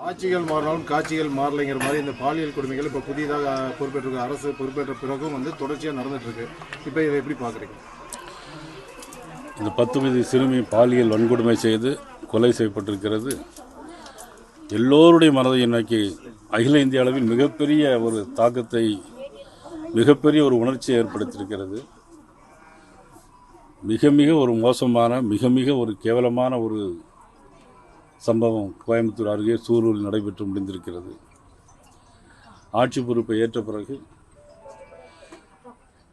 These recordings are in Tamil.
ஆட்சிகள் மாறினாலும் காட்சிகள் மாறலைங்கிற மாதிரி இந்த பாலியல் கொடுமைகள் இப்போ புதிதாக பொறுப்பேற்ற அரசு பொறுப்பேற்ற பிறகும் தொடர்ச்சியாக நடந்துட்டு இருக்கு. இப்போ இதை எப்படி பார்க்குறீங்க? இந்த 10 வயது சிறுமி பாலியல் வன்கொடுமை செய்து கொலை செய்யப்பட்டிருக்கிறது. எல்லோருடைய மனதை நோக்கி அகில இந்திய அளவில் மிகப்பெரிய ஒரு தாக்கத்தை, மிகப்பெரிய ஒரு உணர்ச்சியை ஏற்படுத்தியிருக்கிறது. மிக மிக ஒரு மோசமான, மிக மிக ஒரு கேவலமான ஒரு சம்பவம் கோயம்புத்தூர் அருகே சூலூரில் நடைபெற்று முடிந்திருக்கிறது. ஆட்சி பொறுப்பை ஏற்ற பிறகு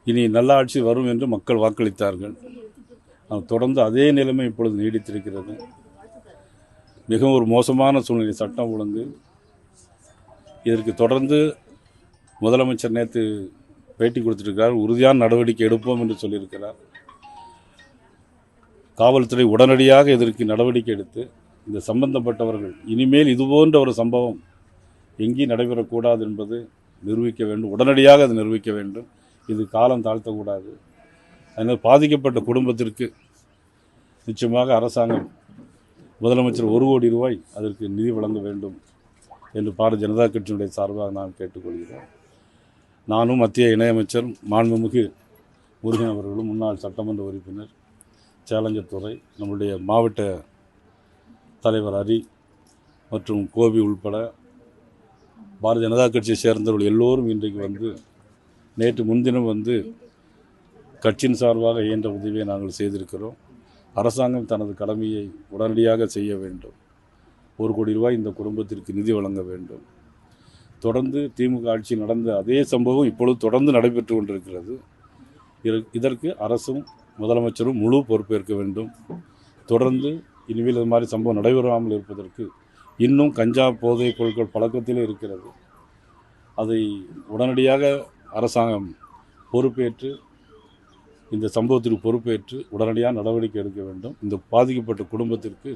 இனி நல்ல ஆட்சி வரும் என்று மக்கள் வாக்களித்தார்கள். தொடர்ந்து அதே நிலைமை இப்பொழுது நீடித்திருக்கிறது. மிகவும் ஒரு மோசமான சூழ்நிலை, சட்டம் ஒழுங்கு. இதற்கு தொடர்ந்து முதலமைச்சர் நேற்று பேட்டி கொடுத்திருக்கிறார். உறுதியான நடவடிக்கை எடுப்போம் என்று சொல்லியிருக்கிறார். காவல்துறை உடனடியாக இதற்கு நடவடிக்கை எடுத்து இந்த சம்பந்தப்பட்டவர்கள் இனிமேல் இதுபோன்ற ஒரு சம்பவம் எங்கேயும் நடைபெறக்கூடாது என்பது நிரூபிக்க வேண்டும். உடனடியாக அது நிரூபிக்க வேண்டும். இது காலம் தாழ்த்தக்கூடாது. அதனால் பாதிக்கப்பட்ட குடும்பத்திற்கு நிச்சயமாக அரசாங்கம், முதலமைச்சர் 1 கோடி ரூபாய் அதற்கு நிதி வழங்க வேண்டும் என்று பாரதிய ஜனதா கட்சியினுடைய சார்பாக நான் கேட்டுக்கொள்கிறேன். நானும் மத்திய இணையமைச்சர் மாண்புமிகு முருகன் அவர்களும், முன்னாள் சட்டமன்ற உறுப்பினர் சேலஞ்சர் துறை, நம்முடைய மாவட்ட தலைவர் ஹரி மற்றும் கோபி உள்பட பாரதிய ஜனதா கட்சியை சேர்ந்தவர்கள் எல்லோரும் இன்றைக்கு நேற்று முன்தினம் கட்சியின் சார்பாக இயன்ற உதவியை நாங்கள் செய்திருக்கிறோம். அரசாங்கம் தனது கடமையை உடனடியாக செய்ய வேண்டும். 1 கோடி ரூபாய் இந்த குடும்பத்திற்கு நிதி வழங்க வேண்டும். தொடர்ந்து திமுக ஆட்சியில் நடந்த அதே சம்பவம் இப்பொழுது தொடர்ந்து நடைபெற்று கொண்டிருக்கிறது. இதற்கு அரசும் முதலமைச்சரும் முழு பொறுப்பேற்க வேண்டும். தொடர்ந்து இனிமேல் இது மாதிரி சம்பவம் நடைபெறாமல் இருப்பதற்கு, இன்னும் கஞ்சா போதைப் பொருட்கள் பழக்கத்திலே இருக்கிறது, அதை உடனடியாக அரசாங்கம் பொறுப்பேற்று, இந்த சம்பவத்திற்கு பொறுப்பேற்று உடனடியாக நடவடிக்கை எடுக்க வேண்டும். இந்த பாதிக்கப்பட்ட குடும்பத்திற்கு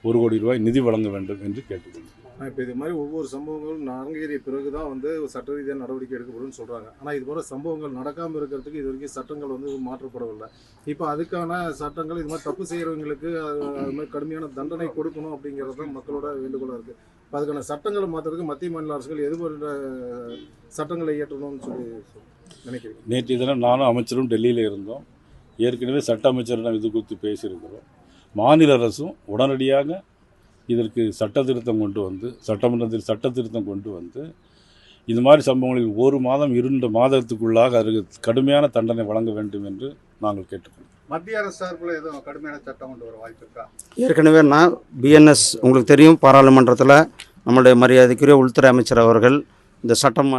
1 கோடி ரூபாய் நிதி வழங்க வேண்டும் என்று கேட்டுக்கொள்கிறேன். இப்போ இது மாதிரி ஒவ்வொரு சம்பவங்களும் அரங்கேறிய பிறகு தான் சட்ட ரீதியாக நடவடிக்கை எடுக்கப்படும் சொல்கிறாங்க. ஆனால் இது போல சம்பவங்கள் நடக்காமல் இருக்கிறதுக்கு இது வரைக்கும் சட்டங்கள் மாற்றப்படவில்லை. இப்போ அதுக்கான சட்டங்கள் இது மாதிரி தப்பு செய்கிறவங்களுக்கு அது மாதிரி கடுமையான தண்டனை கொடுக்கணும் அப்படிங்கிறது தான் மக்களோட வேண்டுகோளாக இருக்குது. இப்போ அதுக்கான சட்டங்களை மாற்றுறதுக்கு மத்திய மாநில அரசுகள் எது போன்ற சட்டங்களை இயற்றணும்னு சொல்லி நினைக்கிறீங்க? நேற்று தினம் நானும் அமைச்சரும் டெல்லியில் இருந்தோம். ஏற்கனவே சட்ட அமைச்சரிடம் இது குறித்து பேசியிருக்கிறோம். மாநில அரசும் உடனடியாக இதற்கு சட்ட திருத்தம் கொண்டு சட்டமன்றத்தில் சட்ட திருத்தம் கொண்டு இது மாதிரி சம்பவங்களில் 1 மாதம் 2 மாதத்துக்குள்ளாக அதற்கு கடுமையான தண்டனை வழங்க வேண்டும் என்று நாங்கள் கேட்டுக்கொள்கிறோம். மத்திய அரசு சார்பில் எதுவும் கடுமையான சட்டம் கொண்டு வர வாய்ப்பு இருக்கா? ஏற்கனவே நான் பிஎன்எஸ் உங்களுக்கு தெரியும், பாராளுமன்றத்தில் நம்முடைய மரியாதைக்குரிய உள்துறை அமைச்சர் அவர்கள் இந்த சட்டம்